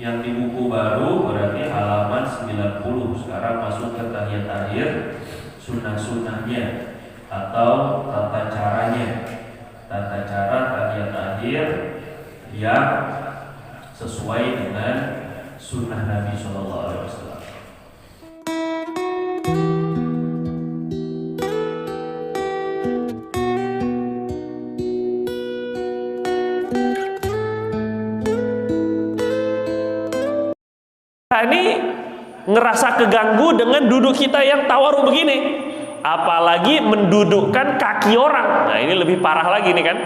Yang di buku baru berarti halaman 90. Sekarang masuk ke tahiyat akhir, sunnah-sunnahnya atau tata caranya. Tata cara tahiyat akhir yang sesuai dengan sunnah Nabi Shallallahu Alaihi Wasallam. Ini ngerasa keganggu dengan duduk kita yang tawaru begini, apalagi mendudukkan kaki orang. Nah ini lebih parah lagi nih kan,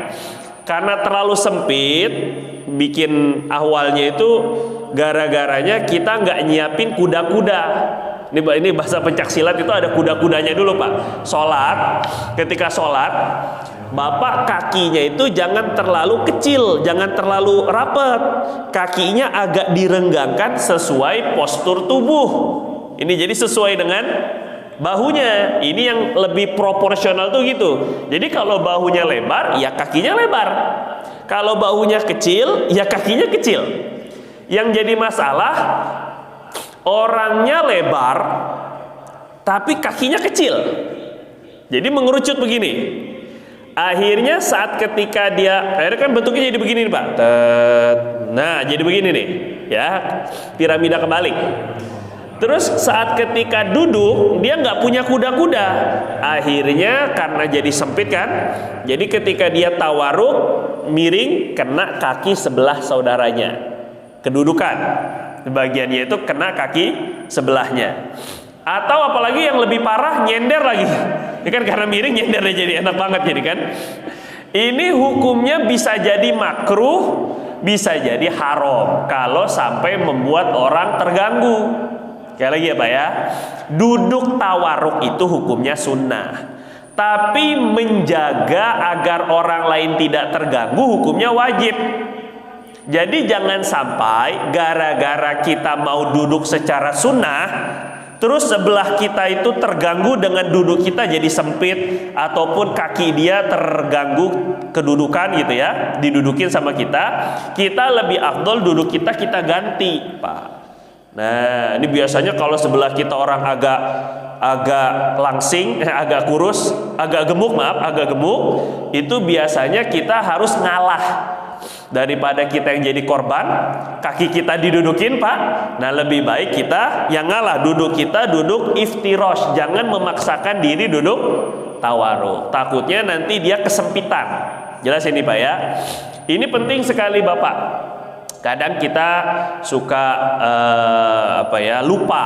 karena terlalu sempit. Bikin awalnya itu gara-garanya kita nggak nyiapin kuda-kuda. Ini bahasa pencaksilat itu ada kuda-kudanya dulu Pak. Ketika sholat Bapak kakinya itu jangan terlalu kecil, jangan terlalu rapat. Kakinya agak direnggangkan sesuai postur tubuh. Ini jadi sesuai dengan bahunya. Ini yang lebih proporsional tuh gitu. Jadi kalau bahunya lebar, ya kakinya lebar. Kalau bahunya kecil, ya kakinya kecil. Yang jadi masalah orangnya lebar, tapi kakinya kecil. Jadi mengerucut begini. Akhirnya saat ketika akhirnya kan bentuknya jadi begini nih Pak. Nah jadi begini nih ya, piramida kebalik. Terus saat ketika duduk dia nggak punya kuda-kuda. Akhirnya karena jadi sempit kan, jadi ketika dia tawaruk miring kena kaki sebelah saudaranya. Kedudukan bagiannya itu kena kaki sebelahnya. Atau apalagi yang lebih parah, nyender lagi. Ini kan karena miring nyendernya jadi enak banget jadi kan. Ini hukumnya bisa jadi makruh, bisa jadi haram kalau sampai membuat orang terganggu. Sekali lagi ya Pak ya, duduk tawaruk itu hukumnya sunnah. Tapi menjaga agar orang lain tidak terganggu hukumnya wajib. Jadi jangan sampai gara-gara kita mau duduk secara sunnah, terus sebelah kita itu terganggu dengan duduk kita jadi sempit, ataupun kaki dia terganggu kedudukan gitu ya, didudukin sama kita lebih afdol duduk kita ganti Pak. Nah ini biasanya kalau sebelah kita orang agak langsing, agak kurus, agak gemuk, itu biasanya kita harus ngalah. Daripada kita yang jadi korban, kaki kita didudukin Pak, nah lebih baik kita yang ngalah. Duduk iftirosh, jangan memaksakan diri duduk tawaruk, takutnya nanti dia kesempitan. Jelas ini Pak ya. Ini penting sekali Bapak. Kadang kita suka lupa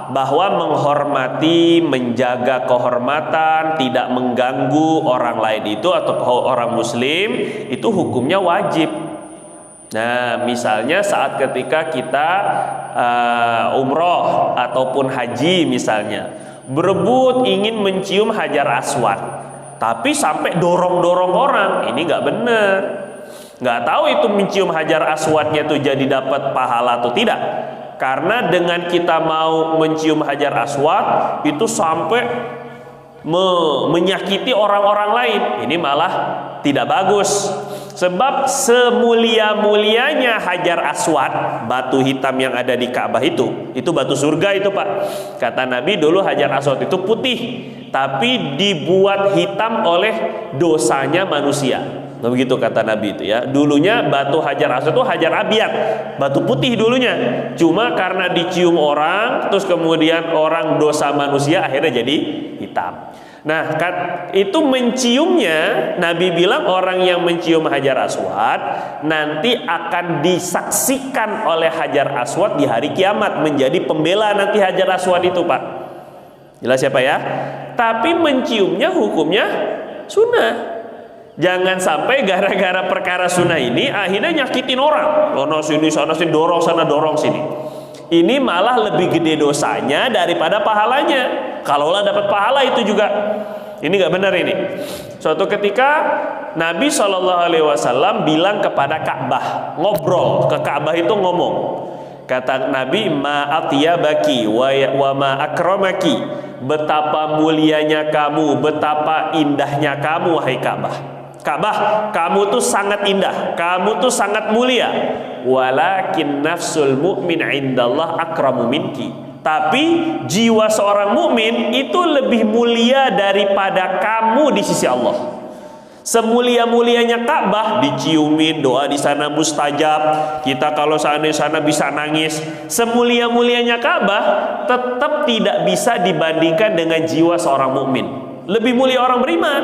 bahwa menghormati, menjaga kehormatan, tidak mengganggu orang lain itu atau orang muslim itu hukumnya wajib. Nah, misalnya saat ketika kita umroh ataupun haji misalnya, berebut ingin mencium hajar aswad, tapi sampai dorong-dorong orang, ini nggak benar. Nggak tahu itu mencium hajar aswadnya tuh jadi dapat pahala atau tidak. Karena dengan kita mau mencium hajar aswad itu sampai menyakiti orang-orang lain, ini malah tidak bagus. Sebab semulia-mulianya hajar aswad, batu hitam yang ada di Ka'bah itu batu surga itu Pak. Kata Nabi dulu hajar aswad itu putih, tapi dibuat hitam oleh dosanya manusia. Nah, begitu kata Nabi itu ya. Dulunya batu hajar aswad itu hajar abyad, batu putih dulunya. Cuma karena dicium orang, terus kemudian orang dosa manusia akhirnya jadi hitam. Nah, itu menciumnya, Nabi bilang orang yang mencium hajar aswad nanti akan disaksikan oleh hajar aswad di hari kiamat, menjadi pembela nanti hajar aswad itu Pak. Jelas ya Pak ya. Tapi menciumnya hukumnya sunnah. Jangan sampai gara-gara perkara sunnah ini akhirnya nyakitin orang. Sono sini, sana sini, dorong sana, dorong sini. Ini malah lebih gede dosanya daripada pahalanya. Kalaulah dapat pahala itu juga. Ini nggak benar ini. Suatu ketika Nabi SAW bilang kepada Ka'bah, ngobrol ke Ka'bah itu ngomong. Kata Nabi, ma'atiyabaki wa ma'akramaki. Betapa mulianya kamu, betapa indahnya kamu, wahai Ka'bah. Ka'bah, kamu tuh sangat indah, kamu tuh sangat mulia. walakin nafsul mu'min indallah akramu minki. Tapi jiwa seorang mukmin itu lebih mulia daripada kamu di sisi Allah. Semulia-mulianya Ka'bah diciumin, doa di sana mustajab. Kita kalau seandainya sana bisa nangis. Semulia-mulianya Ka'bah tetap tidak bisa dibandingkan dengan jiwa seorang mukmin. Lebih mulia orang beriman.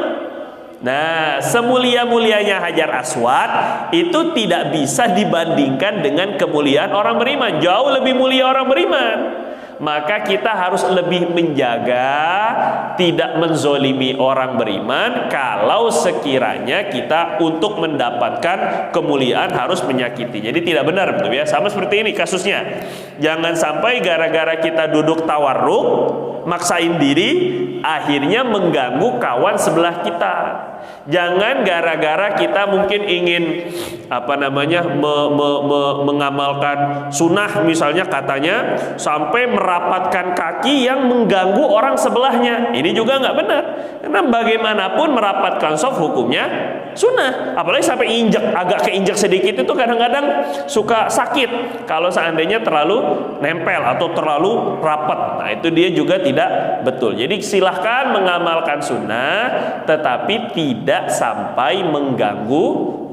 Nah, semulia-mulianya Hajar Aswad itu tidak bisa dibandingkan dengan kemuliaan orang beriman. Jauh lebih mulia orang beriman. Maka kita harus lebih menjaga tidak menzolimi orang beriman. Kalau sekiranya kita untuk mendapatkan kemuliaan harus menyakiti, jadi tidak benar, betul ya. Sama seperti ini kasusnya. Jangan sampai gara-gara kita duduk tawarruk, maksain diri, akhirnya mengganggu kawan sebelah kita. Jangan gara-gara kita mungkin ingin mengamalkan sunnah misalnya katanya, sampai merapatkan kaki yang mengganggu orang sebelahnya. Ini juga nggak benar. Karena bagaimanapun merapatkan shaf hukumnya sunnah. Apalagi sampai injek, agak keinjek sedikit itu kadang-kadang suka sakit kalau seandainya terlalu nempel atau terlalu rapat. Nah, itu dia juga tidak betul. Jadi silahkan mengamalkan sunnah, tetapi tidak sampai mengganggu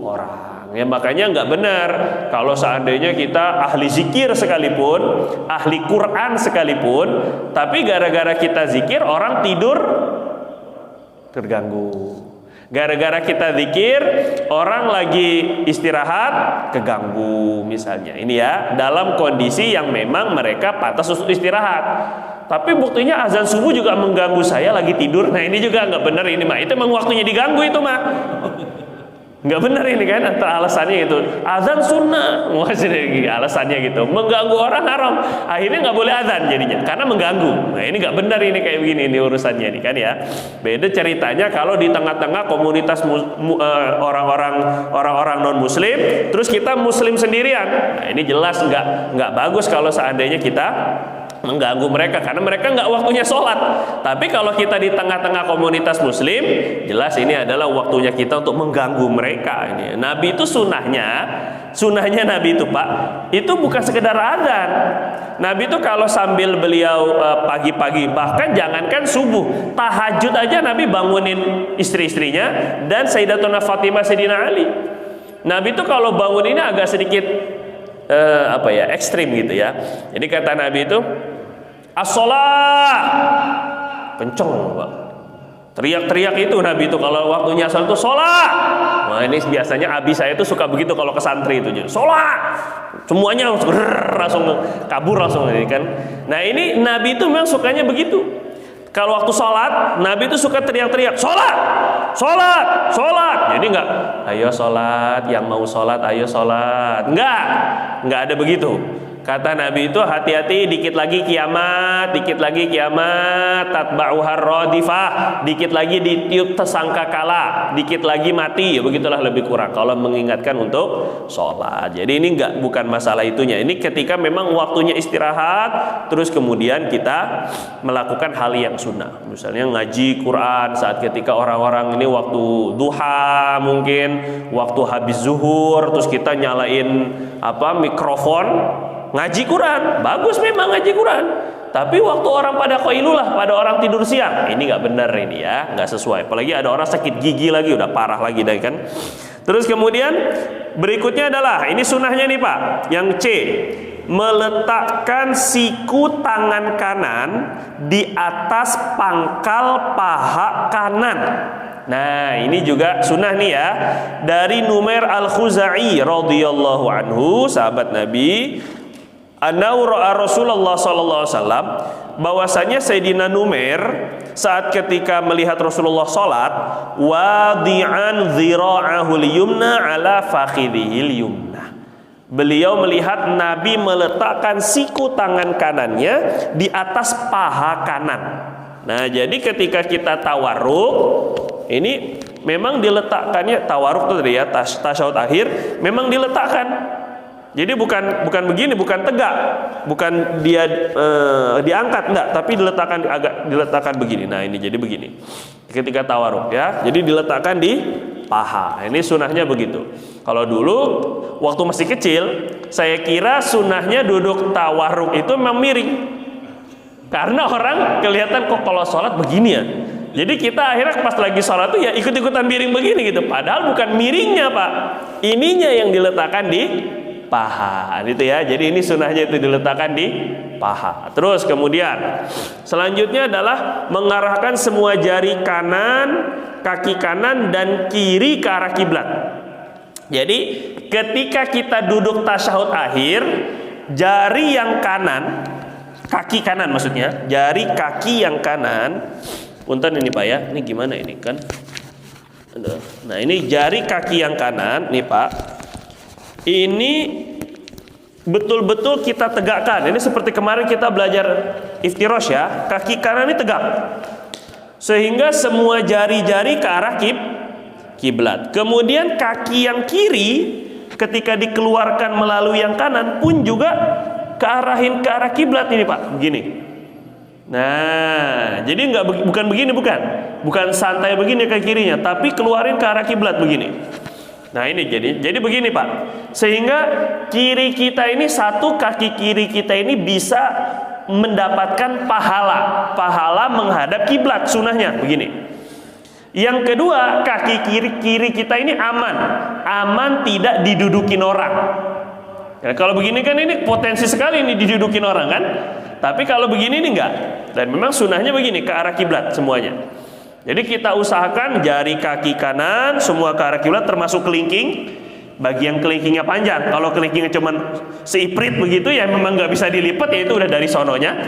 orang. Ya, makanya nggak benar kalau seandainya kita ahli zikir sekalipun, ahli Quran sekalipun, tapi gara-gara kita zikir orang tidur terganggu. Gara-gara kita zikir orang lagi istirahat keganggu misalnya. Ini ya, dalam kondisi yang memang mereka pantas untuk istirahat. Tapi buktinya azan subuh juga mengganggu saya lagi tidur. Nah, ini juga nggak benar ini mah. Itu memang waktunya diganggu itu mah. Nggak benar ini kan, antara alasannya itu azan sunnah, alasannya gitu, mengganggu orang haram, akhirnya nggak boleh azan jadinya karena mengganggu. Nah, ini nggak benar ini kayak begini ini urusannya ini kan ya. Beda ceritanya kalau di tengah-tengah komunitas orang-orang non muslim, terus kita muslim sendirian. Nah, ini jelas nggak bagus kalau seandainya kita mengganggu mereka karena mereka nggak waktunya sholat. Tapi kalau kita di tengah-tengah komunitas muslim, jelas ini adalah waktunya kita untuk mengganggu mereka. Ini Nabi itu sunahnya Nabi itu Pak, itu bukan sekedar azan. Nabi itu kalau sambil beliau pagi-pagi, bahkan jangankan subuh, tahajud aja Nabi bangunin istri-istrinya dan Sayyidatuna Fatimah, Sayyidina Ali. Nabi itu kalau bangun ini agak sedikit ekstrim gitu ya. Jadi kata Nabi itu as-shalah, kenceng Pak, teriak-teriak itu Nabi itu kalau waktunya sholat itu sholat. Nah, ini biasanya abi saya itu suka begitu kalau ke santri itu, sholat semuanya langsung kabur langsung ini kan. Nah, ini Nabi itu memang sukanya begitu. Kalau waktu sholat, Nabi itu suka teriak-teriak, sholat, sholat, sholat. Jadi enggak, ayo sholat, yang mau sholat, ayo sholat. Enggak ada begitu. Kata Nabi itu hati-hati, dikit lagi kiamat, tatba'uhar radifah, dikit lagi ditiup tersangka kala, dikit lagi mati, ya begitulah lebih kurang kalau mengingatkan untuk sholat. Jadi ini bukan masalah itunya. Ini ketika memang waktunya istirahat, terus kemudian kita melakukan hal yang sunnah. Misalnya ngaji Quran saat ketika orang-orang ini waktu duha, mungkin waktu habis zuhur, terus kita nyalain mikrofon ngaji Quran. Bagus memang ngaji Quran, tapi waktu orang pada qailulah, pada orang tidur siang, ini nggak benar ini ya, nggak sesuai. Apalagi ada orang sakit gigi lagi, udah parah lagi dah kan. Terus kemudian berikutnya adalah ini sunnahnya nih Pak, yang C, meletakkan siku tangan kanan di atas pangkal paha kanan. Nah, ini juga sunnah nih ya, dari Numair Al-Khuzai radhiyallahu anhu, sahabat Nabi, Ra'a Rasulullah sallallahu alaihi wasallam, bahwasanya Sayyidina Numair saat ketika melihat Rasulullah salat, wadi'an dhira'ahul yumna ala fakhidhihil yumna. Beliau melihat Nabi meletakkan siku tangan kanannya di atas paha kanan. Nah, jadi ketika kita tawarruk, ini memang diletakkannya, tawarruk itu tadi ya, tasyahud akhir, memang diletakkan. Jadi bukan begini, bukan tegak, bukan dia diangkat, enggak, tapi diletakkan begini. Nah, ini jadi begini ketika tawarruk ya. Jadi diletakkan di paha. Ini sunahnya begitu. Kalau dulu waktu masih kecil, saya kira sunnahnya duduk tawarruk itu memang miring. Karena orang kelihatan kok kalau sholat begini ya. Jadi kita akhirnya pas lagi sholat tuh ya ikut-ikutan miring begini gitu. Padahal bukan miringnya Pak, ininya yang diletakkan di paha, gitu ya. Jadi ini sunnahnya itu diletakkan di paha. Terus kemudian selanjutnya adalah mengarahkan semua jari kanan, kaki kanan dan kiri ke arah kiblat. Jadi ketika kita duduk tasyahud akhir, jari yang kanan, kaki kanan maksudnya, jari kaki yang kanan. Punten ini Pak ya, ini gimana ini kan? Nah ini jari kaki yang kanan nih Pak. Ini betul-betul kita tegakkan. Ini seperti kemarin kita belajar iftirosh ya, kaki kanan ini tegak. Sehingga semua jari-jari ke arah kiblat. Kemudian kaki yang kiri ketika dikeluarkan melalui yang kanan pun juga kearahin ke arah kiblat ini Pak, begini. Nah, jadi bukan begini, bukan santai begini ke kirinya, tapi keluarin ke arah kiblat begini. Nah ini jadi begini Pak, sehingga kiri kita ini satu, kaki kiri kita ini bisa mendapatkan pahala menghadap kiblat, sunnahnya begini. Yang kedua, kaki kiri kita ini aman tidak didudukin orang. Ya, kalau begini kan ini potensi sekali ini didudukin orang kan. Tapi kalau begini ini enggak. Dan memang sunnahnya begini, ke arah kiblat semuanya. Jadi kita usahakan jari kaki kanan semua ke arah kiblat, termasuk kelingking. Bagi yang kelingkingnya panjang, kalau kelingkingnya cuman seiprit begitu ya memang nggak bisa dilipat, ya itu udah dari sononya.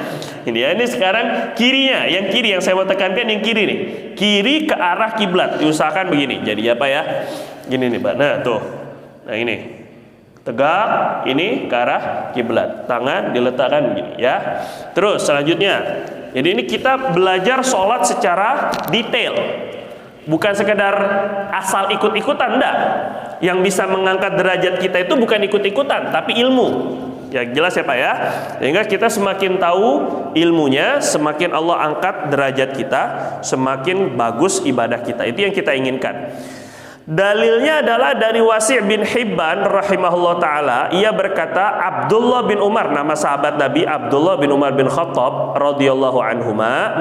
Ini sekarang kirinya, yang kiri yang saya mau tekankan yang kiri nih, kiri ke arah kiblat, diusahakan begini. Jadi apa ya? Gini nih Pak. Nah tuh, nah ini tegak, ini ke arah kiblat, tangan diletakkan begini ya. Terus selanjutnya, jadi ini kita belajar sholat secara detail, bukan sekedar asal ikut-ikutan, enggak. Yang bisa mengangkat derajat kita itu bukan ikut-ikutan, tapi ilmu. Ya jelas ya Pak ya. Sehingga kita semakin tahu ilmunya, semakin Allah angkat derajat kita, semakin bagus ibadah kita. Itu yang kita inginkan. Dalilnya adalah dari Wasi' bin Hibban rahimahullah ta'ala. Ia berkata, Abdullah bin Umar, nama sahabat Nabi Abdullah bin Umar bin Khattab radhiyallahu anhuma,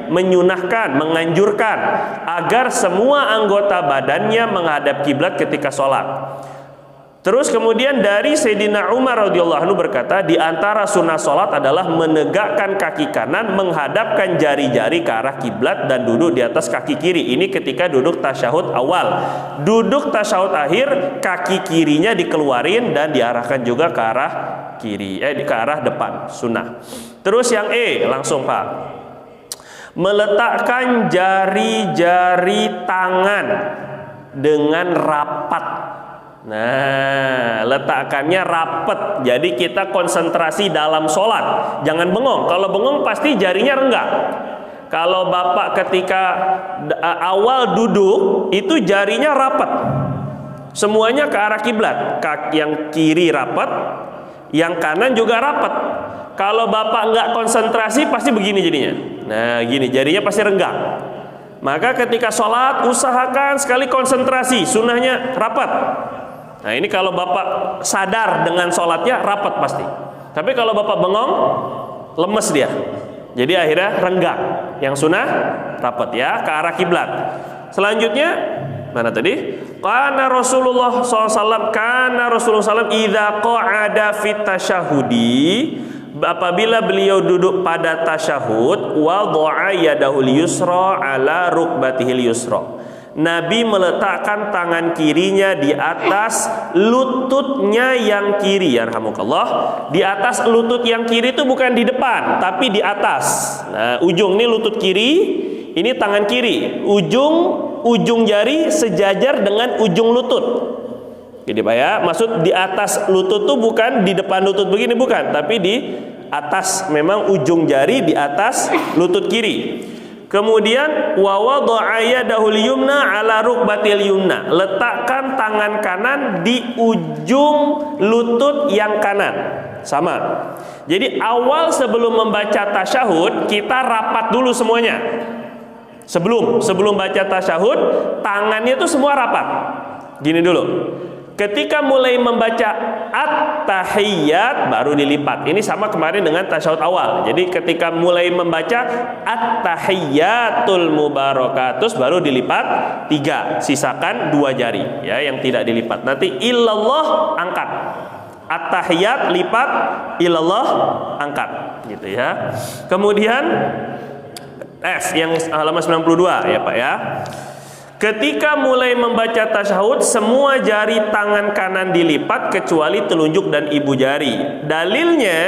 menyunahkan, menganjurkan agar semua anggota badannya menghadap kiblat ketika sholat. Terus kemudian dari Sayyidina Umar radhiyallahu anhu berkata, di antara sunnah sholat adalah menegakkan kaki kanan, menghadapkan jari-jari ke arah kiblat dan duduk di atas kaki kiri. Ini ketika duduk tasyahud awal. Duduk tasyahud akhir, kaki kirinya dikeluarin dan diarahkan juga ke arah kiri, ke arah depan, sunnah. Terus yang langsung Pak, meletakkan jari-jari tangan dengan rapat. Nah, letakkannya rapet. Jadi kita konsentrasi dalam sholat. Jangan bengong. Kalau bengong pasti jarinya renggang. Kalau Bapak ketika awal duduk itu jarinya rapet, semuanya ke arah kiblat. Kaki yang kiri rapet, yang kanan juga rapet. Kalau Bapak nggak konsentrasi pasti begini jadinya. Nah, gini jarinya pasti renggang. Maka ketika sholat usahakan sekali konsentrasi. Sunnahnya rapat. Nah ini kalau Bapak sadar dengan sholatnya rapat pasti. Tapi kalau Bapak bengong, lemes dia. Jadi akhirnya renggang. Yang sunnah rapat ya, ke arah kiblat. Selanjutnya mana tadi? Kana Rasulullah SAW idza qa'ada fit tasyahudi, apabila beliau duduk pada tasyahud, wadha'a yadahul yusra ala rukbatihil yusra. Nabi meletakkan tangan kirinya di atas lututnya yang kiri, yarhamukallah. Di atas lutut yang kiri itu bukan di depan, tapi di atas. Nah, ujung ini lutut kiri, ini tangan kiri. Ujung jari sejajar dengan ujung lutut. Jadi Pak ya, maksud di atas lutut itu bukan di depan lutut begini, bukan, tapi di atas, memang ujung jari di atas lutut kiri. Kemudian wa wadha'a yadahul yumna ala rukbatil yumna, letakkan tangan kanan di ujung lutut yang kanan. Sama. Jadi awal sebelum membaca tasyahud kita rapat dulu semuanya. Sebelum baca tasyahud tangannya itu semua rapat. gini dulu. Ketika mulai membaca at-tahiyyat baru dilipat. Ini sama kemarin dengan tasyahud awal. Jadi ketika mulai membaca at-tahiyyatul mubarakatus baru dilipat 3, sisakan 2 jari ya yang tidak dilipat. Nanti illallah angkat. At-tahiyyat lipat, illallah angkat gitu ya. Kemudian F yang halaman 92 ya Pak ya. Ketika mulai membaca tasyahud, semua jari tangan kanan dilipat kecuali telunjuk dan ibu jari. Dalilnya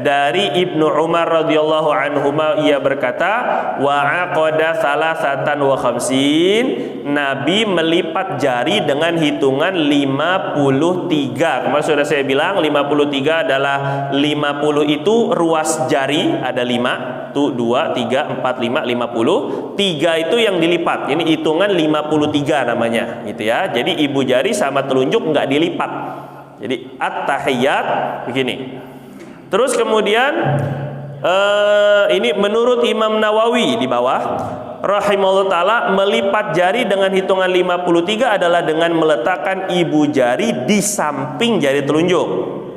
dari Ibnu Umar radhiyallahu anhuma, ia berkata, wa aqada salasatan wa khamsin, Nabi melipat jari dengan hitungan 53. Kemarin sudah saya bilang 53 adalah 50 itu ruas jari, ada 5, tuh 2, 3, 4, 5, 50. 3 itu yang dilipat. Ini hitungan 53 namanya gitu ya. Jadi ibu jari sama telunjuk nggak dilipat. Jadi at-tahiyyat begini. Terus kemudian ini menurut Imam Nawawi di bawah rahimahullah taala, melipat jari dengan hitungan 53 adalah dengan meletakkan ibu jari di samping jari telunjuk.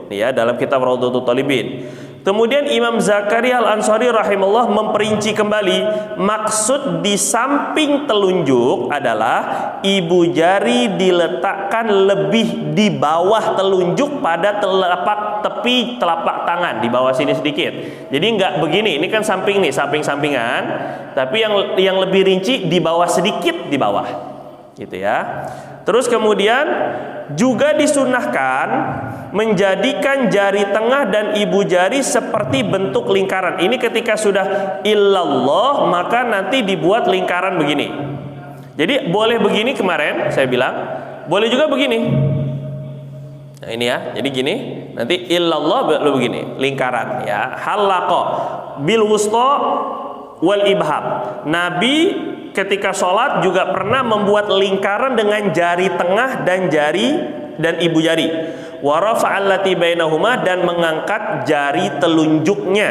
Ini ya dalam kitab Raudhatul Thalibin. Kemudian Imam Zakaria Al-Ansari rahimahullah memperinci kembali, maksud di samping telunjuk adalah ibu jari diletakkan lebih di bawah telunjuk pada tepi telapak tangan, di bawah sini sedikit. Jadi nggak begini, ini kan samping nih, samping-sampingan, tapi yang lebih rinci di bawah sedikit, di bawah gitu ya. Terus kemudian juga disunahkan menjadikan jari tengah dan ibu jari seperti bentuk lingkaran. Ini ketika sudah illallah maka nanti dibuat lingkaran begini. Jadi boleh begini kemarin saya bilang, boleh juga begini. Nah ini ya, jadi gini, nanti illallah lalu begini, lingkaran ya. Halaqa bil wusta wal ibham. Nabi ketika sholat juga pernah membuat lingkaran dengan jari tengah dan ibu jari. Wa rafa'al lati bainahuma, dan mengangkat jari telunjuknya,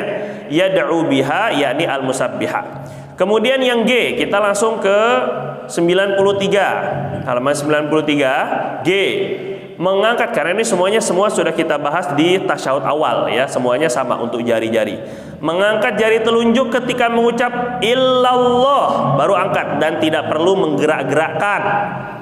yad'u biha yakni al-musabbihah. Kemudian yang G, kita langsung ke 93 halaman 93 G, mengangkat, karena ini semua sudah kita bahas di tasyahud awal ya, semuanya sama untuk jari-jari. Mengangkat jari telunjuk ketika mengucap illallah baru angkat dan tidak perlu menggerak-gerakkan,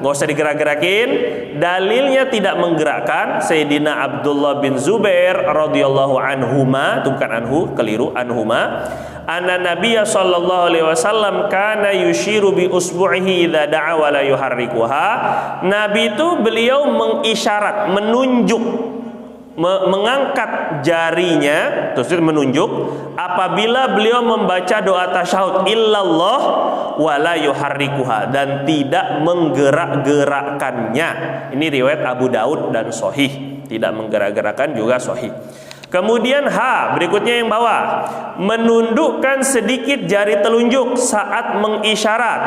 nggak usah digerak-gerakin. Dalilnya tidak menggerakkan Sayyidina Abdullah bin Zubair radhiyallahu anhuma, itu bukan anhu, keliru, anhuma, anna Nabiya sallallahu alaihi wasallam kana yushiru bi usbu'ihi idza da'a wa la yuharrikuha. Nabi itu beliau mengisyarat, menunjuk, mengangkat jarinya, terus menunjuk apabila beliau membaca doa tasyahud illallah wala yuharrikuha, dan tidak menggerak-gerakkannya. Ini riwayat Abu Daud dan sahih, tidak menggerak-gerakkan juga sahih. Kemudian H, berikutnya yang bawah, menundukkan sedikit jari telunjuk saat mengisyarat.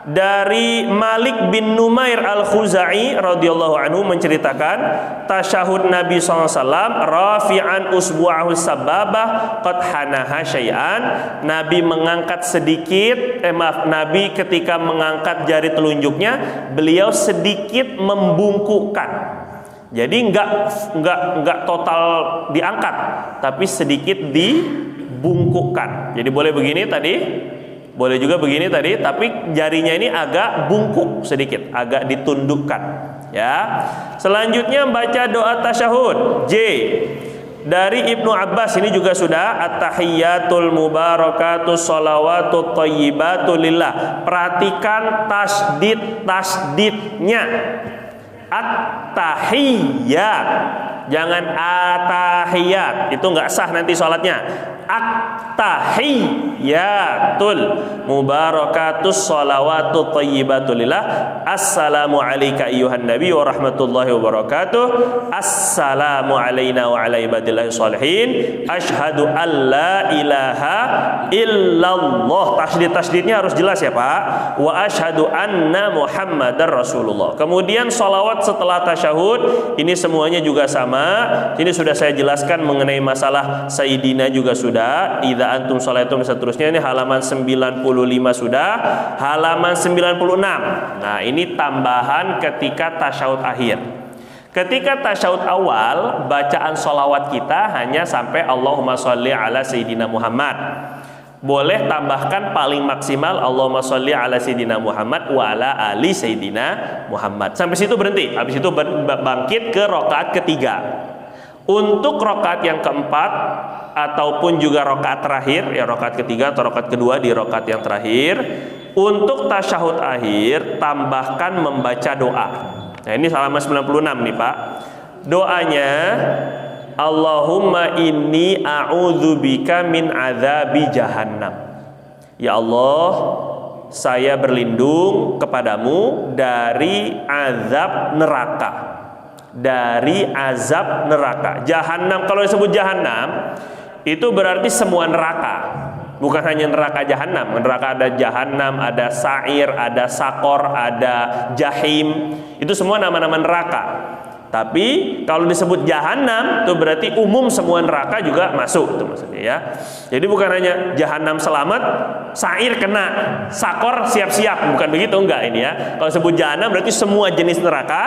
Dari Malik bin Numair Al-Khuzai radhiyallahu anhu menceritakan tasyahud Nabi SAW rafi'an usbu'ahu sababah qad hanaha syai'an. Nabi mengangkat sedikit, Nabi ketika mengangkat jari telunjuknya beliau sedikit membungkukkan. Jadi enggak total diangkat, tapi sedikit dibungkukkan. Jadi boleh begini tadi, boleh juga begini tadi, tapi jarinya ini agak bungkuk sedikit, agak ditundukkan ya. Selanjutnya baca doa tasyahud J, dari Ibnu Abbas, ini juga sudah, at-tahiyyatul mubarakatus sholawatut thayyibatu lillah. Perhatikan tasdidnya, at-tahiyyat, jangan atahiyat, itu nggak sah nanti sholatnya. At-tahiyyatul mubarakatus sholawatut thayyibatu lillah. Assalamu alayka ayyuhan nabi wa rahmatullahi wa barakatuh. Assalamu alayna wa ala ibadillahi sholihin. Ashhadu an la ilaha illallah. Tasdidnya harus jelas ya Pak. Wa ashhadu anna muhammadar rasulullah. Kemudian sholawat setelah tasyahud, ini semuanya juga sama. ulama. Ini sudah saya jelaskan mengenai masalah Sayyidina juga sudah. Idza antum shalatum dan seterusnya. Ini halaman 95 sudah. Halaman 96. Nah, ini tambahan ketika tasyahud akhir. Ketika tasyahud awal, bacaan sholawat kita hanya sampai Allahumma sholli ala Sayyidina Muhammad. Boleh tambahkan paling maksimal Allahumma sholli ala Sayyidina Muhammad wa ala ali Sayyidina Muhammad. Sampai situ berhenti. Habis itu bangkit ke rakaat ketiga. Untuk rakaat yang keempat ataupun juga rakaat terakhir, ya rakaat ketiga atau rakaat kedua di rakaat yang terakhir, untuk tasyahud akhir tambahkan membaca doa. Nah, ini halaman 96 nih, Pak. Doanya Allahumma inni a'udzubika min azabi jahannam. Ya Allah, saya berlindung kepadamu dari azab neraka. Dari azab neraka. Jahannam, kalau disebut jahannam itu berarti semua neraka. Bukan hanya neraka jahannam. Neraka ada jahannam, ada sa'ir, ada sakor, ada jahim. Itu semua nama-nama neraka. Tapi kalau disebut jahanam itu berarti umum semua neraka juga masuk, itu maksudnya ya. Jadi bukan hanya jahanam selamat, sa'ir kena, sakor siap-siap, bukan begitu, enggak ini ya. Kalau disebut jahanam berarti semua jenis neraka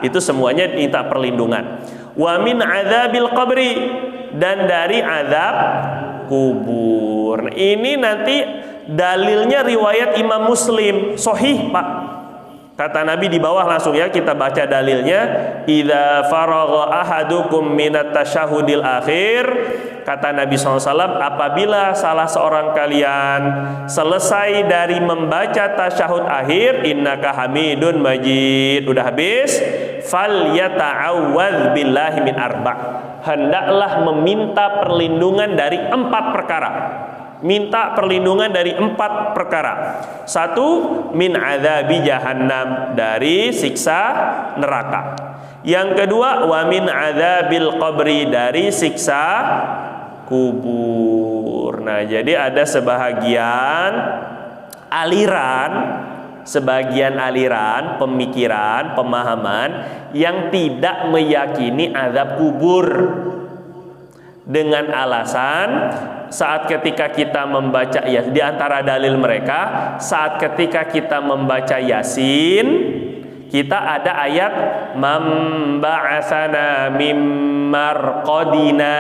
itu semuanya minta perlindungan. Wa min adzabil qabri, dan dari azab kubur. Nah, ini nanti dalilnya riwayat Imam Muslim, sahih, Pak. Kata Nabi di bawah langsung ya, kita baca dalilnya. Idza faragha ahadukum minat tasyahudil akhir, kata Nabi SAW, apabila salah seorang kalian selesai dari membaca tasyahud akhir, innaka hamidun majid, udah habis, fal yata'awwadz billahi min arba', hendaklah meminta perlindungan dari 4 perkara. Minta perlindungan dari 4 perkara. 1, min adzabi jahannam, dari siksa neraka. Yang kedua, wa min adzabil qabri, dari siksa kubur. Nah, jadi ada sebagian aliran pemikiran, pemahaman yang tidak meyakini azab kubur dengan alasan saat ketika kita membaca, ya di antara dalil mereka, saat ketika kita membaca Yasin, kita ada ayat mamba'asana mimmarqadina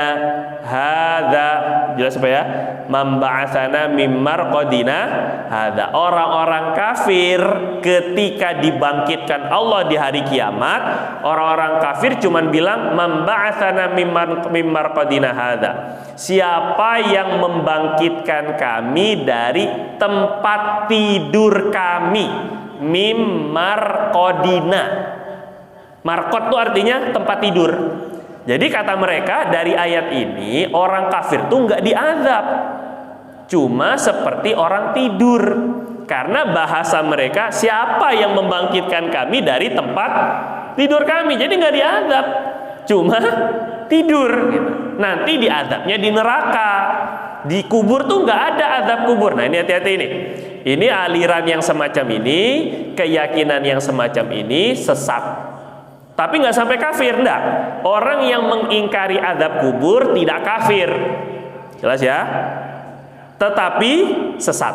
hadza, jelas apa ya? Mamba'asana mimmarqadina hadza. Orang-orang kafir ketika dibangkitkan Allah di hari kiamat, orang-orang kafir cuman bilang mamba'asana mimmarqadina hadza. Siapa yang membangkitkan kami dari tempat tidur kami? Mim marqadina. Marqad itu artinya tempat tidur. Jadi kata mereka dari ayat ini orang kafir tuh nggak diazab, cuma seperti orang tidur. Karena bahasa mereka, siapa yang membangkitkan kami dari tempat tidur kami, jadi nggak diazab, cuma tidur gitu. Nanti diazabnya di neraka. Di kubur tuh nggak ada azab kubur. Nah, ini hati-hati ini. Ini aliran yang semacam ini, keyakinan yang semacam ini sesat. Tapi nggak sampai kafir, enggak. Orang yang mengingkari azab kubur tidak kafir. Jelas ya? Tetapi sesat.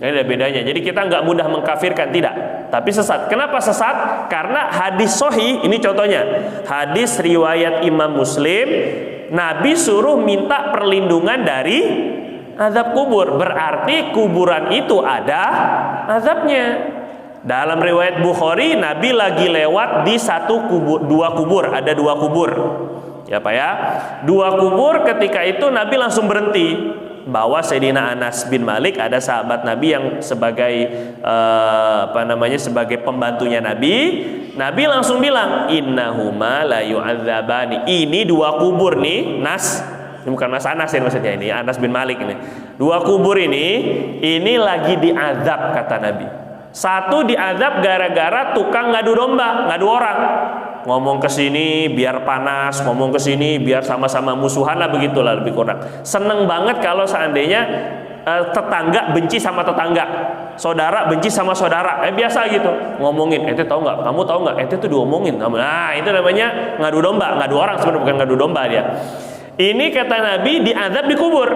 Ini ada bedanya. Jadi kita nggak mudah mengkafirkan, tidak. Tapi sesat. Kenapa sesat? Karena hadis sahih, ini contohnya. Hadis riwayat Imam Muslim, Nabi suruh minta perlindungan dari azab kubur. Berarti kuburan itu ada azabnya. Dalam riwayat Bukhari, Nabi lagi lewat di dua kubur. Ada 2 kubur. Ya Pak ya. 2 kubur, ketika itu Nabi langsung berhenti. Bawa Sayyidina Anas bin Malik, ada sahabat Nabi yang sebagai sebagai pembantunya Nabi. Nabi langsung bilang, innahuma la yu'adzabani. Ini 2 kubur nih, ini bukan Mas Anas ya maksudnya, ini Anas bin Malik ini. 2 kubur ini lagi diazab kata Nabi. 1 diazab gara-gara tukang ngadu domba, ngadu orang. Ngomong ke sini biar panas, ngomong ke sini biar sama-sama musuhan lah, begitulah lebih kurang. Seneng banget kalau seandainya tetangga benci sama tetangga, saudara benci sama saudara, biasa gitu ngomongin, ente tahu nggak, kamu tahu nggak, ente tuh diomongin kamu. Nah itu namanya ngadu domba, ngadu orang sebenarnya, bukan ngadu domba dia. Ini kata Nabi diazab di kubur.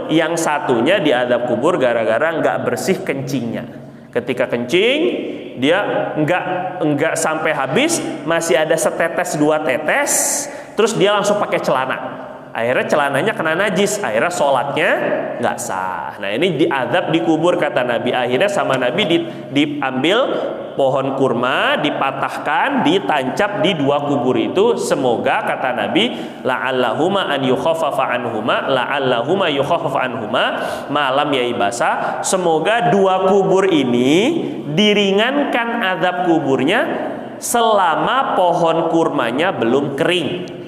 Yang satunya diazab kubur gara-gara nggak bersih kencingnya. Ketika kencing dia nggak sampai habis, masih ada setetes dua tetes, terus dia langsung pakai celana. Akhirnya celananya kena najis, akhirnya sholatnya nggak sah. Nah ini diazab di kubur kata Nabi. Akhirnya sama Nabi diambil pohon kurma, dipatahkan, ditancap di dua kubur itu. Semoga kata Nabi, la'allahuma an yukhaffafa anhuma, la'allahuma yukhaffafa anhuma, malam yai basa. Semoga dua kubur ini diringankan azab kuburnya selama pohon kurmanya belum kering.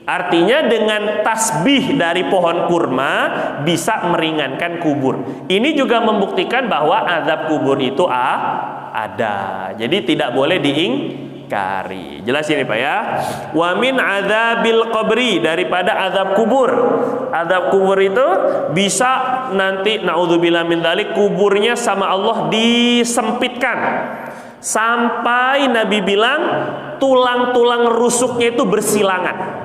Artinya dengan tasbih dari pohon kurma bisa meringankan kubur. Ini juga membuktikan bahwa azab kubur itu ada. Jadi tidak boleh diingkari. Jelas ini Pak ya. Wa min adzabil qabri, daripada azab kubur. Azab kubur itu bisa nanti naudzubillah min dzalik, kuburnya sama Allah disempitkan. Sampai Nabi bilang tulang-tulang rusuknya itu bersilangan.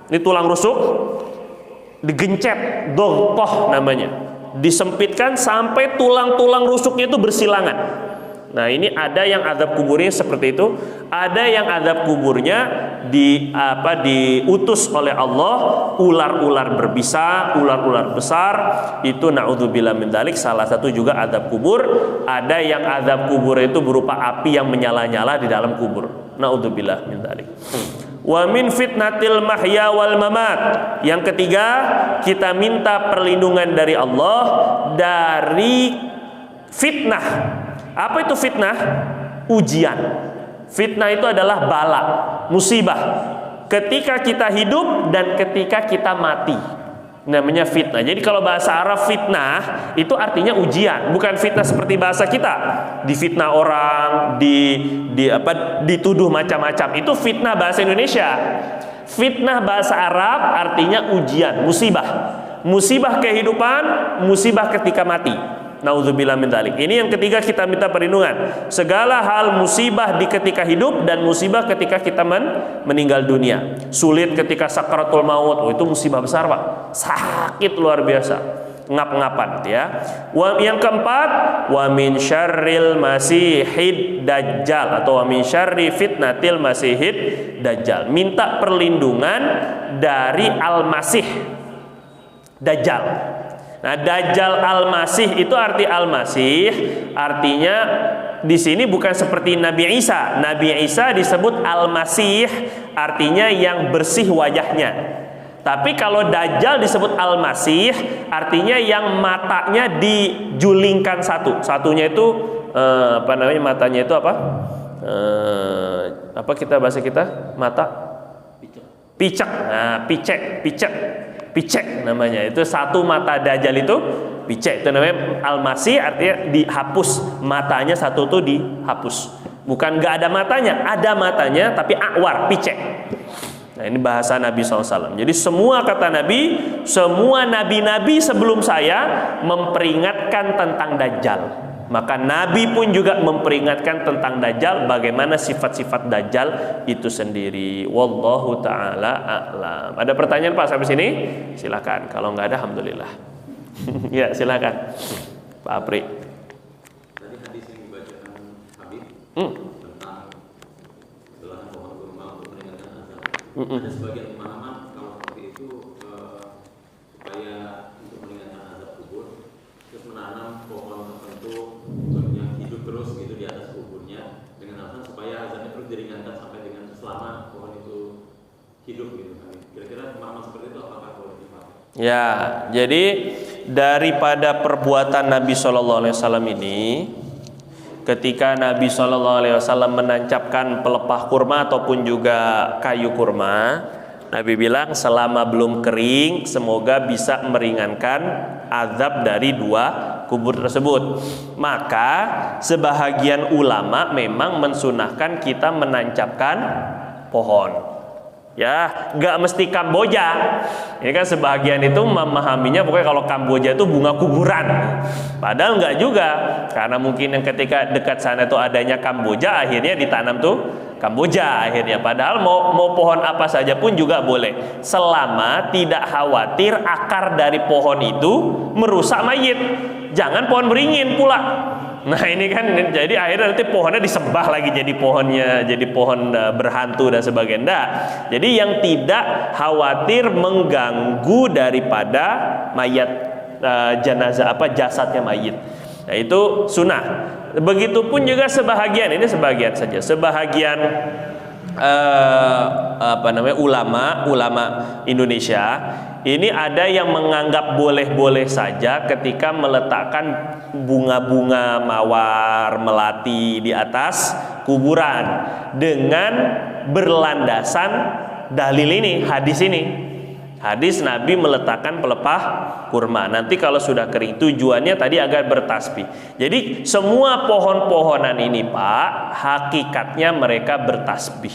Ini tulang rusuk digencet, doghtoh namanya, disempitkan sampai tulang-tulang rusuknya itu bersilangan. Nah ini ada yang azab kuburnya seperti itu, ada yang azab kuburnya diutus oleh Allah ular-ular berbisa, ular-ular besar. Itu naudzubillah min dzalik, salah satu juga azab kubur. Ada yang azab kubur itu berupa api yang menyala-nyala di dalam kubur. Naudzubillah min dzalik. Wa min fitnatil mahya wal mamat. Yang ketiga, kita minta perlindungan dari Allah dari fitnah. Apa itu fitnah? Ujian. Fitnah itu adalah bala, musibah. Ketika kita hidup dan ketika kita mati. Namanya fitnah. Jadi kalau bahasa Arab fitnah itu artinya ujian, bukan fitnah seperti bahasa kita. Difitnah orang, dituduh macam-macam. Itu fitnah bahasa Indonesia. Fitnah bahasa Arab artinya ujian, musibah. Musibah kehidupan, musibah ketika mati. Nauzubillah min dzalik. Ini yang ketiga kita minta perlindungan. Segala hal musibah di ketika hidup dan musibah ketika kita meninggal dunia. Sulit ketika sakaratul maut. Oh, itu musibah besar, Pak. Sakit luar biasa. Ngap-ngapan ya. Yang keempat, wa min syarril masihid dajjal atau wa min syarri fitnatil masihid dajjal. Minta perlindungan dari al-masih dajjal. Nah, Dajjal Al-Masih itu arti Al-Masih artinya di sini bukan seperti Nabi Isa. Nabi Isa disebut Al-Masih artinya yang bersih wajahnya. Tapi kalau Dajjal disebut Al-Masih artinya yang matanya dijulingkan satu. Satunya itu matanya itu apa? Apa kita bahasa kita? Mata picek. Nah, picek namanya. Itu satu mata Dajjal itu picek, itu namanya Al-Masih, artinya dihapus matanya, satu tuh dihapus. Bukan nggak ada matanya, ada matanya tapi akwar, picek. Nah ini bahasa Nabi SAW. Jadi semua kata Nabi, semua nabi-nabi sebelum saya memperingatkan tentang Dajjal. Maka Nabi pun juga memperingatkan tentang Dajjal, bagaimana sifat-sifat Dajjal itu sendiri. Wallahu ta'ala a'lam. Ada pertanyaan Pak sampai sini? Silakan. Kalau nggak ada, alhamdulillah. Ya silakan Pak Apri. Tadi hadis yang dibacakan Habib tentang belahan pohon kurma untuk meringankan azab. Ada sebagian pemahaman kalau seperti itu supaya untuk meringankan azab kubur, terus menanam pohon tertentu yang hidup terus gitu di atas kuburnya dengan alasan supaya azabnya terus diringankan sampai dengan selama pohon itu hidup gitu. Kira-kira pemahaman seperti itu apakah boleh dipakai? Ya, jadi daripada perbuatan Nabi SAW ini, ketika Nabi SAW menancapkan pelepah kurma ataupun juga kayu kurma, Nabi bilang selama belum kering semoga bisa meringankan azab dari dua kubur tersebut. Maka sebahagian ulama memang mensunahkan kita menancapkan pohon. Ya, nggak mesti Kamboja. Ini kan sebagian itu memahaminya pokoknya kalau Kamboja itu bunga kuburan. Padahal nggak juga, karena mungkin yang ketika dekat sana itu adanya Kamboja, akhirnya ditanam tuh Kamboja akhirnya. Padahal mau pohon apa saja pun juga boleh, selama tidak khawatir akar dari pohon itu merusak mayit. Jangan pohon beringin pula. Nah ini kan jadi akhirnya nanti pohonnya disembah lagi jadi pohon berhantu dan sebagainya. Nah, jadi yang tidak khawatir mengganggu daripada mayat jenazah jasadnya mayit. Nah itu sunnah. Begitupun juga sebahagian saja. Sebahagian ulama Indonesia ini ada yang menganggap boleh-boleh saja ketika meletakkan bunga-bunga mawar melati di atas kuburan dengan berlandasan dalil ini, hadis ini. Hadis Nabi meletakkan pelepah kurma. Nanti kalau sudah kering, tujuannya tadi agar bertasbih. Jadi semua pohon-pohonan ini Pak, hakikatnya mereka bertasbih.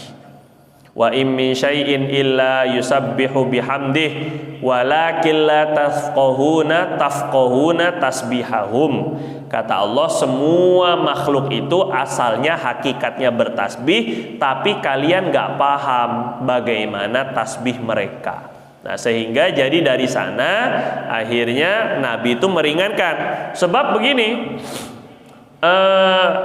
Wa in min syai'in illa yusabbihu bihamdih walakin la tafqahuna tasbihahum. Kata Allah, semua makhluk itu asalnya hakikatnya bertasbih, tapi kalian gak paham bagaimana tasbih mereka. Nah sehingga jadi dari sana akhirnya Nabi itu meringankan. Sebab begini,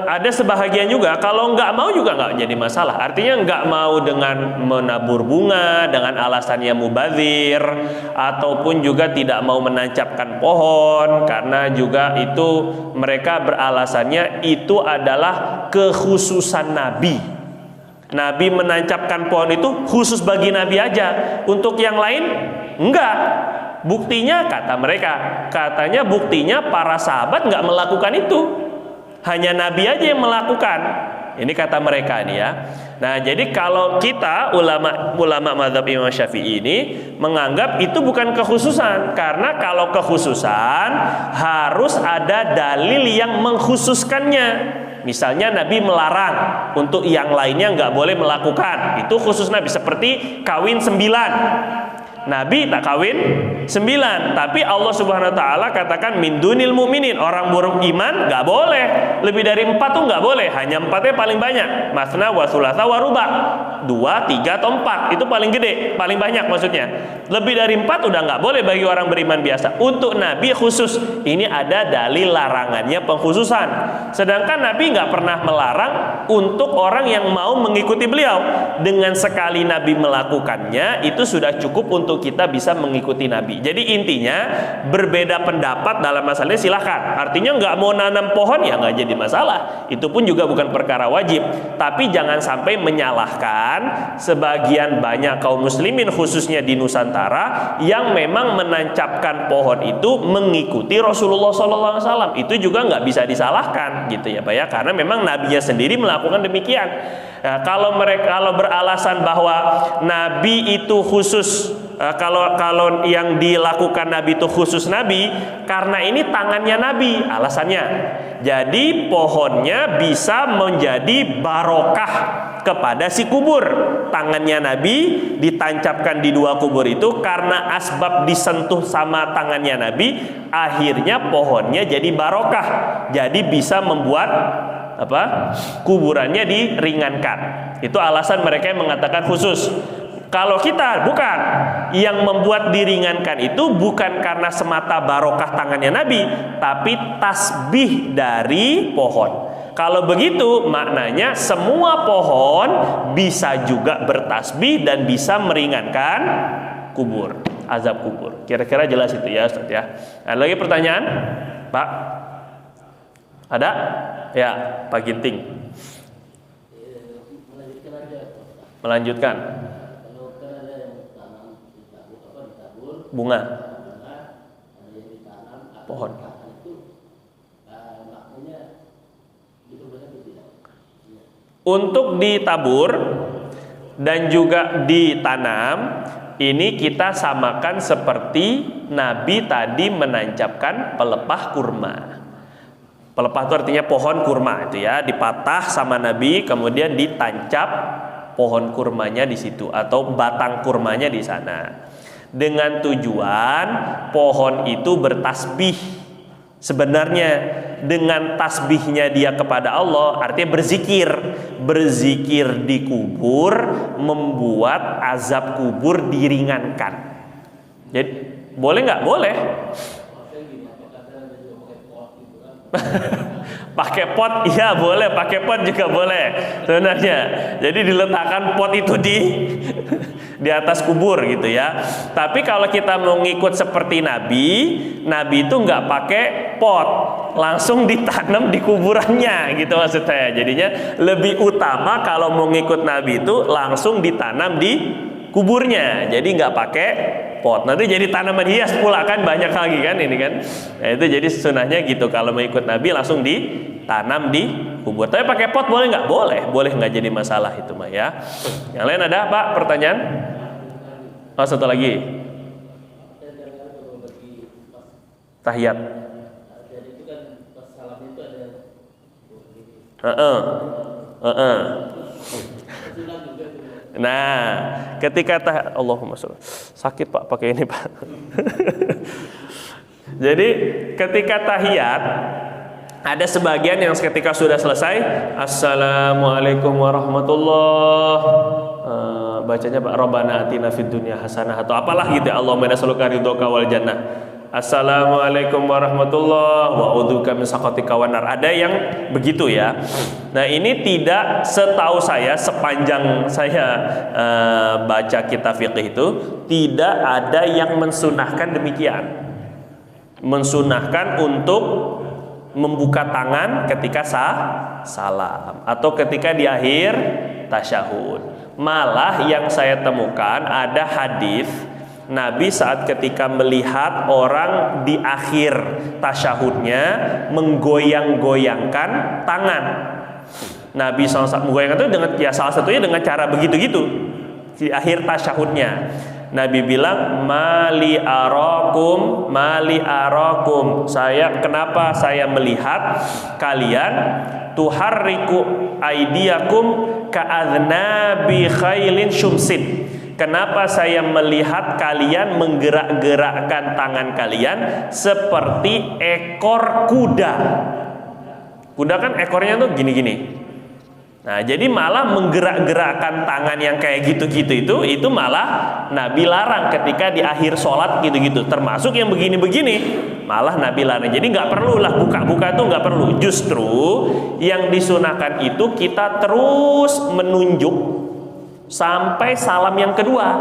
ada sebahagian juga kalau nggak mau juga nggak jadi masalah. Artinya nggak mau dengan menabur bunga dengan alasannya mubazir, ataupun juga tidak mau menancapkan pohon karena juga itu mereka beralasannya itu adalah kekhususan Nabi. Nabi menancapkan pohon itu khusus bagi Nabi aja, untuk yang lain enggak. Buktinya katanya buktinya para sahabat enggak melakukan itu, hanya Nabi aja yang melakukan. Ini kata mereka nih ya. Nah jadi kalau kita ulama mazhab Imam Syafi'i ini menganggap itu bukan kekhususan, karena kalau kekhususan harus ada dalil yang mengkhususkannya. Misalnya Nabi melarang untuk yang lainnya nggak boleh melakukan, itu khusus Nabi. Seperti kawin 9, Nabi tak kawin 9, tapi Allah Subhanahu Wa Taala katakan min dunil mu'minin, orang beriman nggak boleh lebih dari 4 tuh nggak boleh, hanya 4-nya paling banyak, masna wa thulatha wa ruba, 2, 3 atau 4 itu paling gede, paling banyak maksudnya. Lebih dari 4 udah nggak boleh bagi orang beriman biasa. Untuk Nabi khusus, ini ada dalil larangannya, pengkhususan. Sedangkan Nabi nggak pernah melarang untuk orang yang mau mengikuti beliau. Dengan sekali Nabi melakukannya itu sudah cukup untuk kita bisa mengikuti Nabi. Jadi intinya berbeda pendapat dalam masalah ini silahkan. Artinya nggak mau nanam pohon ya nggak jadi masalah. Itu pun juga bukan perkara wajib. Tapi jangan sampai menyalahkan sebagian banyak kaum muslimin khususnya di Nusantara yang memang menancapkan pohon itu mengikuti Rasulullah SAW. Itu juga nggak bisa disalahkan gitu ya Pak ya, karena memang Nabinya sendiri melakukan demikian. Nah, kalau beralasan bahwa Nabi itu khusus, kalau yang dilakukan Nabi itu khusus Nabi karena ini tangannya Nabi, alasannya jadi pohonnya bisa menjadi barokah kepada si kubur. Tangannya Nabi ditancapkan di 2 kubur itu karena asbab disentuh sama tangannya Nabi, akhirnya pohonnya jadi barokah, jadi bisa membuat kuburannya diringankan. Itu alasan mereka yang mengatakan khusus. Kalau kita bukan, yang membuat diringankan itu bukan karena semata barokah tangannya Nabi, tapi tasbih dari pohon. Kalau begitu maknanya semua pohon bisa juga bertasbih dan bisa meringankan kubur, azab kubur. Kira-kira jelas itu ya Ustaz ya. Ada lagi pertanyaan Pak? Ada? Ya, Pak Ginting. Melanjutkan. Bunga. Pohon. Untuk ditabur dan juga ditanam, ini kita samakan seperti Nabi tadi menancapkan pelepah kurma. Pelepah itu artinya pohon kurma itu ya, dipatah sama Nabi kemudian ditancap pohon kurmanya di situ atau batang kurmanya di sana. Dengan tujuan pohon itu bertasbih. Sebenarnya dengan tasbihnya dia kepada Allah artinya berzikir. Berzikir di kubur membuat azab kubur diringankan. Jadi boleh nggak? Boleh. Pakai pot, iya boleh. Pakai pot juga boleh sebenarnya. Jadi diletakkan pot itu di atas kubur gitu ya. Tapi kalau kita mau ngikut seperti Nabi itu nggak pakai pot, langsung ditanam di kuburannya gitu maksud saya. Jadinya lebih utama kalau mau ngikut Nabi itu langsung ditanam di kuburnya. Jadi nggak pakai pot. Nanti jadi tanaman hias pula kan, banyak lagi kan ini kan. Nah, itu jadi sunahnya gitu. Kalau mau ikut Nabi langsung ditanam di kubur. Tapi pakai pot boleh nggak? Boleh nggak jadi masalah itu mah ya. Yang lain ada Pak pertanyaan? Oh, satu lagi. Tahiyat. Nah, ketika Allahumma sholli. Sakit Pak pakai ini Pak. Jadi ketika tahiyat ada sebagian yang ketika sudah selesai Assalamualaikum warahmatullahi bacanya Pak Rabbana atina fid dunya hasanah atau apalah gitu ya. Allahumma nas'aluka ridhoka wal jannah. Assalamualaikum warahmatullahi wa a'udzubika min sakhatika wan nar. Ada yang begitu ya. Nah, ini tidak, setahu saya sepanjang saya baca kitab fikih itu tidak ada yang mensunahkan demikian. Mensunahkan untuk membuka tangan ketika salam atau ketika di akhir tasyahud. Malah yang saya temukan ada hadis Nabi saat ketika melihat orang di akhir tasyahudnya menggoyang-goyangkan tangan. Nabi SAW menggoyangkan itu dengan ya salah satunya dengan cara begitu-gitu di akhir tasyahudnya. Nabi bilang mali arakum. Kenapa saya melihat kalian tuharriku aidiakum ka'adnabi khailin syumsin. Kenapa saya melihat kalian menggerak-gerakkan tangan kalian seperti ekor kuda? Kuda kan ekornya tuh gini-gini. Nah, jadi malah menggerak-gerakkan tangan yang kayak gitu-gitu itu malah Nabi larang ketika di akhir sholat gitu-gitu. Termasuk yang begini-begini malah Nabi larang. Jadi nggak perlulah buka-buka itu nggak perlu. Justru yang disunahkan itu kita terus menunjuk sampai salam yang kedua.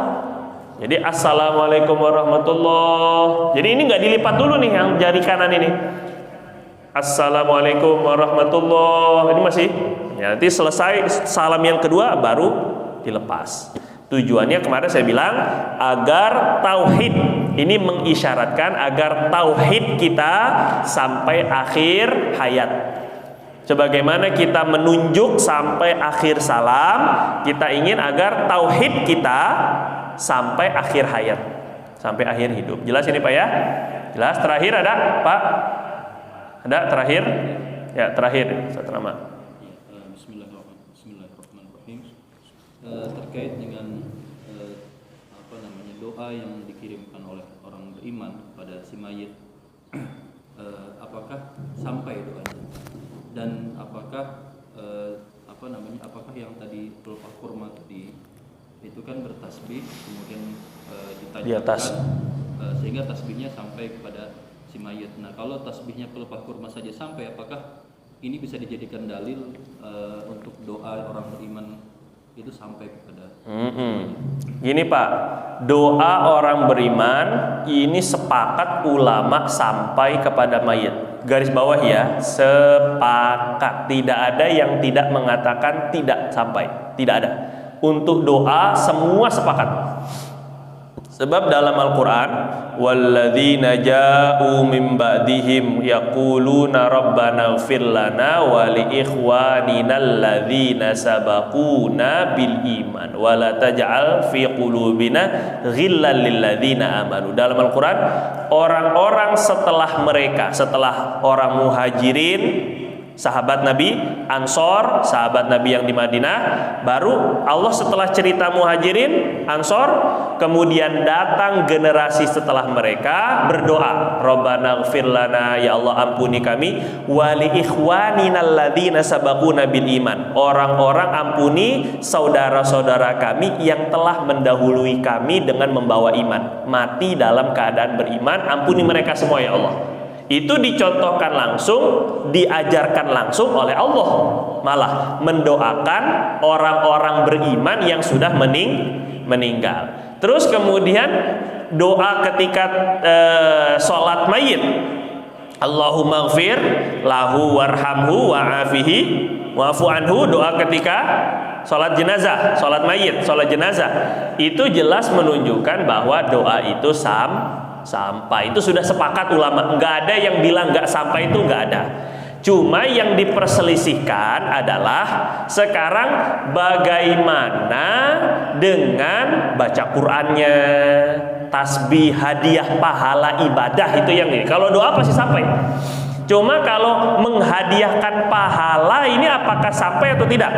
Jadi assalamualaikum warahmatullahi. Jadi ini nggak dilipat dulu nih yang jari kanan ini. Assalamualaikum warahmatullahi. Ini masih. Ya, nanti selesai salam yang kedua baru dilepas. Tujuannya kemarin saya bilang agar tauhid ini mengisyaratkan agar tauhid kita sampai akhir hayat. Sebagaimana kita menunjuk sampai akhir salam, kita ingin agar tauhid kita sampai akhir hayat, sampai akhir hidup. Jelas ini Pak ya? Jelas. Terakhir ada Pak? Ada terakhir? Ya terakhir. Satu nama. Bismillahirrahmanirrahim. Terkait dengan doa yang dikirimkan oleh orang beriman kepada si mayit, apakah sampai doanya? Dan apakah apakah yang tadi pelepah kurma tadi itu kan bertasbih kemudian ditajamkan sehingga tasbihnya sampai kepada si mayit. Nah, kalau tasbihnya pelepah kurma saja sampai, apakah ini bisa dijadikan dalil untuk doa orang beriman itu sampai kepada Gini Pak, doa orang beriman ini sepakat ulama sampai kepada mayit. Garis bawah ya, sepakat. Tidak ada yang tidak mengatakan tidak sampai. Tidak ada. Untuk doa semua sepakat. Sebab dalam Al-Quran, walladzina ja'u min ba'dihim yaquluna rabbana ighfir lana wa li ikhwanina alladzina sabaquna bil iman wa la taj'al fi qulubina ghillan lil ladzina amanu. Dalam Al-Quran, orang-orang setelah mereka, setelah orang muhajirin sahabat Nabi Ansor, sahabat Nabi yang di Madinah. Baru Allah setelah cerita Muhajirin, Ansor, kemudian datang generasi setelah mereka berdoa, Rabbana ighfir lana, ya Allah ampuni kami, wa li ikhwanina alladzina sabaquna bil iman, orang-orang ampuni saudara-saudara kami yang telah mendahului kami dengan membawa iman, mati dalam keadaan beriman, ampuni mereka semua ya Allah. Itu dicontohkan langsung, diajarkan langsung oleh Allah, malah mendoakan orang-orang beriman yang sudah meninggal. Terus kemudian doa ketika sholat mayit, Allahumma ighfir lahu warhamhu wa'afihi wa'fu anhu. Doa ketika sholat jenazah, sholat mayit, sholat jenazah, itu jelas menunjukkan bahwa doa itu sampai. Itu sudah sepakat ulama, nggak ada yang bilang nggak sampai, itu nggak ada. Cuma yang diperselisihkan adalah sekarang bagaimana dengan baca Qur'annya, tasbih, hadiah, pahala, ibadah, itu yang ini. Kalau doa pasti sampai. Cuma kalau menghadiahkan pahala ini apakah sampai atau tidak?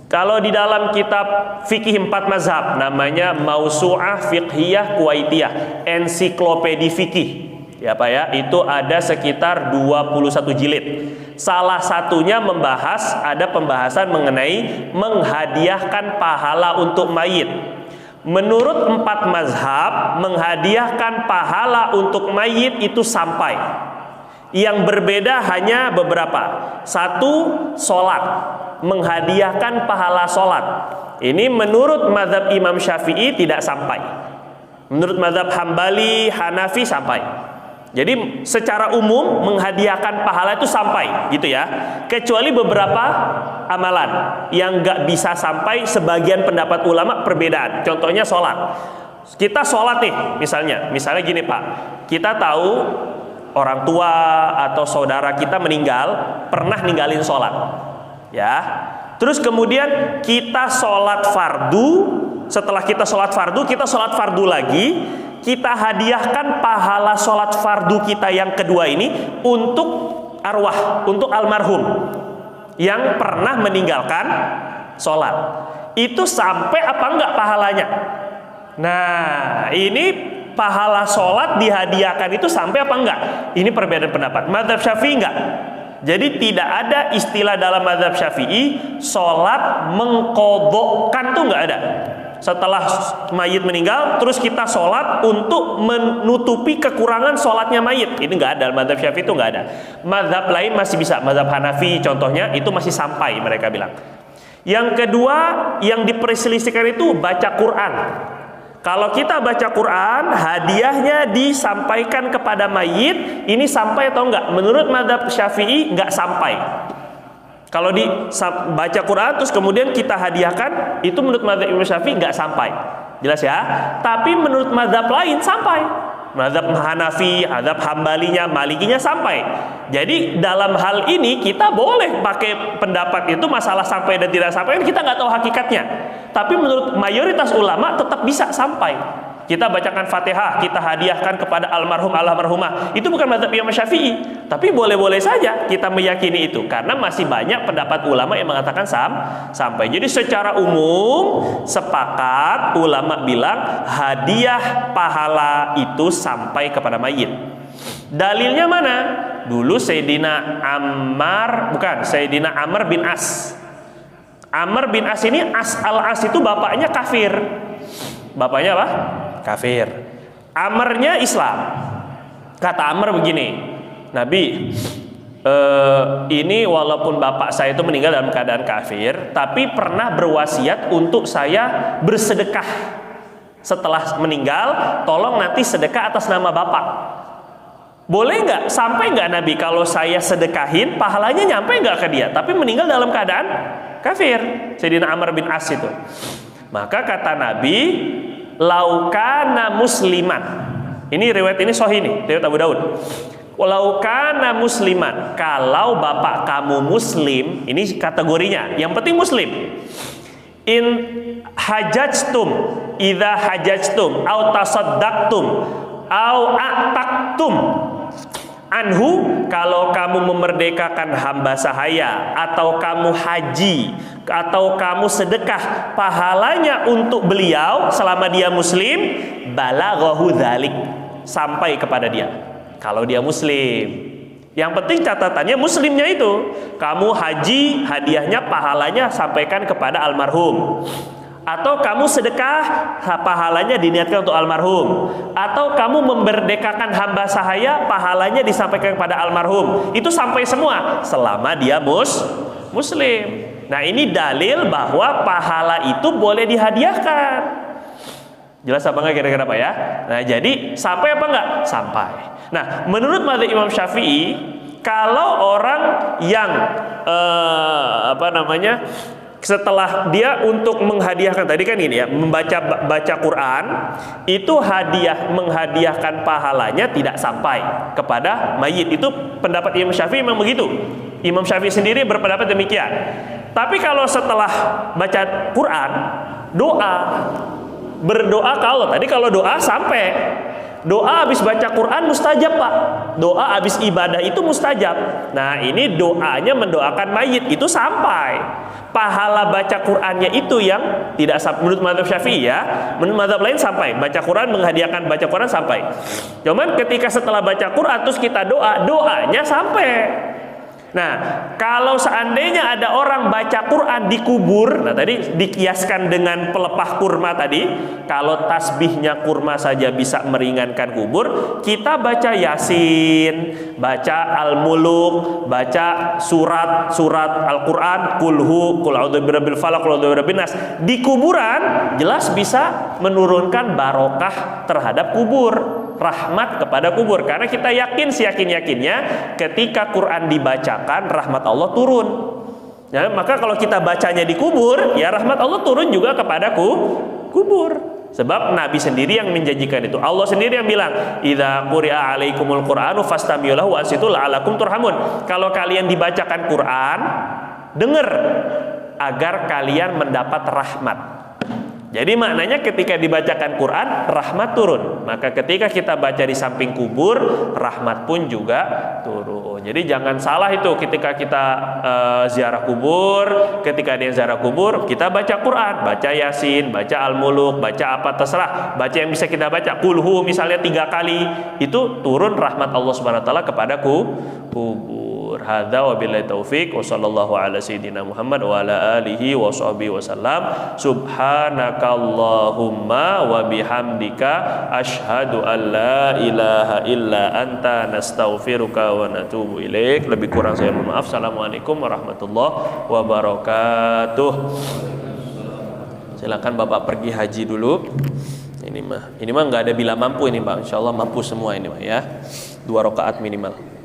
Kalau di dalam kitab fikih 4 mazhab, namanya Mausu'ah Fiqhiyah Kuwaitiyah, ensiklopedi fikih, ya Pak ya, itu ada sekitar 21 jilid. Salah satunya membahas, ada pembahasan mengenai menghadiahkan pahala untuk mayit. Menurut 4 mazhab, menghadiahkan pahala untuk mayit itu sampai. Yang berbeda hanya beberapa. Satu, sholat, menghadiahkan pahala sholat. Ini menurut mazhab Imam Syafi'i tidak sampai. Menurut mazhab Hambali, Hanafi sampai. Jadi secara umum menghadiahkan pahala itu sampai, gitu ya. Kecuali beberapa amalan yang nggak bisa sampai, sebagian pendapat ulama perbedaan. Contohnya sholat. Kita sholat nih, misalnya gini Pak, kita tahu orang tua atau saudara kita meninggal, pernah ninggalin sholat, ya. Terus kemudian kita sholat fardu. Setelah kita sholat fardu lagi, kita hadiahkan pahala sholat fardu kita yang kedua ini untuk arwah, untuk almarhum yang pernah meninggalkan sholat. Itu sampai apa enggak pahalanya? Nah, ini pahala sholat dihadiahkan itu sampai apa enggak? Ini perbedaan pendapat. Mazhab Syafi'i enggak. Jadi tidak ada istilah dalam mazhab Syafi'i sholat mengqodokkan, tuh enggak ada. Setelah mayit meninggal, terus kita sholat untuk menutupi kekurangan sholatnya mayit. Ini enggak ada, mazhab Syafi'i itu enggak ada. Mazhab lain masih bisa, mazhab Hanafi contohnya, itu masih sampai mereka bilang. Yang kedua yang diperselisihkan itu baca Quran. Kalau kita baca Quran, hadiahnya disampaikan kepada mayit, ini sampai atau enggak? Menurut mazhab Syafi'i enggak sampai. Kalau baca Quran terus kemudian kita hadiahkan, itu menurut mazhab Imam Syafi'i enggak sampai. Jelas ya? Tapi menurut mazhab lain sampai. Mazhab Hanafi, mazhab Hambalinya, Malikinya sampai. Jadi dalam hal ini kita boleh pakai pendapat itu, masalah sampai dan tidak sampai kita nggak tahu hakikatnya. Tapi menurut mayoritas ulama tetap bisa sampai. Kita bacakan Fatihah, kita hadiahkan kepada almarhum almarhumah. Itu bukan mazhab Imam Syafi'i, tapi boleh-boleh saja kita meyakini itu karena masih banyak pendapat ulama yang mengatakan sampai. Jadi secara umum sepakat ulama bilang hadiah pahala itu sampai kepada mayit. Dalilnya mana? Dulu Sayyidina Amr bin As. Amr bin As ini Al-As itu bapaknya kafir. Bapaknya apa? Kafir. Amrnya Islam. Kata Amr begini, Nabi, ini walaupun bapak saya itu meninggal dalam keadaan kafir, tapi pernah berwasiat untuk saya bersedekah setelah meninggal. Tolong nanti sedekah atas nama bapak. Boleh nggak? Sampai nggak Nabi kalau saya sedekahin, pahalanya nyampe nggak ke dia? Tapi meninggal dalam keadaan kafir. Sayyidina Amr bin As itu. Maka kata Nabi, laukana musliman. Ini riwayat ini sahih nih, riwayat Abu Daud. Laukana musliman, kalau bapak kamu muslim, ini kategorinya, yang penting muslim. In hajajtum, idza hajajtum, au tasaddaqtum, au a'taqtum. anhu, kalau kamu memerdekakan hamba sahaya, atau kamu haji, atau kamu sedekah, pahalanya untuk beliau selama dia muslim, balaghahu dzalik, sampai kepada dia kalau dia muslim. Yang penting catatannya muslimnya itu. Kamu haji, hadiahnya pahalanya sampaikan kepada almarhum. Atau kamu sedekah, pahalanya diniatkan untuk almarhum. Atau kamu memerdekakan hamba sahaya, pahalanya disampaikan kepada almarhum. Itu sampai semua selama dia muslim. Nah, ini dalil bahwa pahala itu boleh dihadiahkan. Jelas apa enggak kira-kira Pak ya? Nah, jadi sampai apa enggak? Sampai. Nah, menurut mazhab Imam Syafi'i, kalau orang yang setelah dia untuk menghadiahkan tadi kan gini ya, baca Quran, itu menghadiahkan pahalanya tidak sampai kepada mayit. Itu pendapat Imam Syafi'i memang begitu. Imam Syafi'i sendiri berpendapat demikian. Tapi kalau setelah baca Quran, berdoa ke Allah. Tadi kalau doa sampai. Doa habis baca Quran mustajab Pak. Doa habis ibadah itu mustajab. Nah, ini doanya mendoakan mayit itu sampai. Pahala baca Qurannya itu yang tidak sampai. Menurut mazhab Syafi'i ya. Menurut mazhab lain sampai. Baca Quran, menghadiahkan baca Quran sampai. Cuman ketika setelah baca Quran terus kita doanya sampai. Nah, kalau seandainya ada orang baca Quran di kubur, nah tadi dikiaskan dengan pelepah kurma tadi, kalau tasbihnya kurma saja bisa meringankan kubur, kita baca Yasin, baca Al-Muluk, baca surat Al-Quran, Qul a'udzu birabbil falaq, Qul a'udzu birabbin nas, di kuburan jelas bisa menurunkan barokah terhadap kubur, rahmat kepada kubur. Karena kita yakin seyakin-yakinnya ketika Quran dibacakan rahmat Allah turun. Ya, maka kalau kita bacanya di kubur, ya rahmat Allah turun juga kepada kubur. Sebab Nabi sendiri yang menjanjikan itu. Allah sendiri yang bilang, "Idza quri'a 'alaikumul Qur'anu fastami'u lahu wa ansitu la'alakum turhamun." Kalau kalian dibacakan Quran, dengar agar kalian mendapat rahmat. Jadi maknanya ketika dibacakan Quran, rahmat turun. Maka ketika kita baca di samping kubur, rahmat pun juga turun. Jadi jangan salah itu ketika kita ziarah kubur, ketika ada yang ziarah kubur, kita baca Quran, baca Yasin, baca Al-Muluk, baca apa terserah, baca yang bisa kita baca. Kulhu misalnya 3 kali, itu turun rahmat Allah Subhanahu wa taala kepada kubur. Hadza wabillahi taufik wa sallallahu ala sayyidina Muhammad wa ala alihi wa sahbihi wasallam. Subhanakallahumma wa bihamdika asyhadu an la ilaha illa anta nastaghfiruka wa natubu ilaik. Lebih kurang saya mohon maaf. Assalamualaikum warahmatullahi wabarakatuh. Silakan Bapak pergi haji dulu. Ini mah nggak ada bila mampu ini Pak. Insyaallah mampu semua ini Pak ya. 2 rakaat minimal.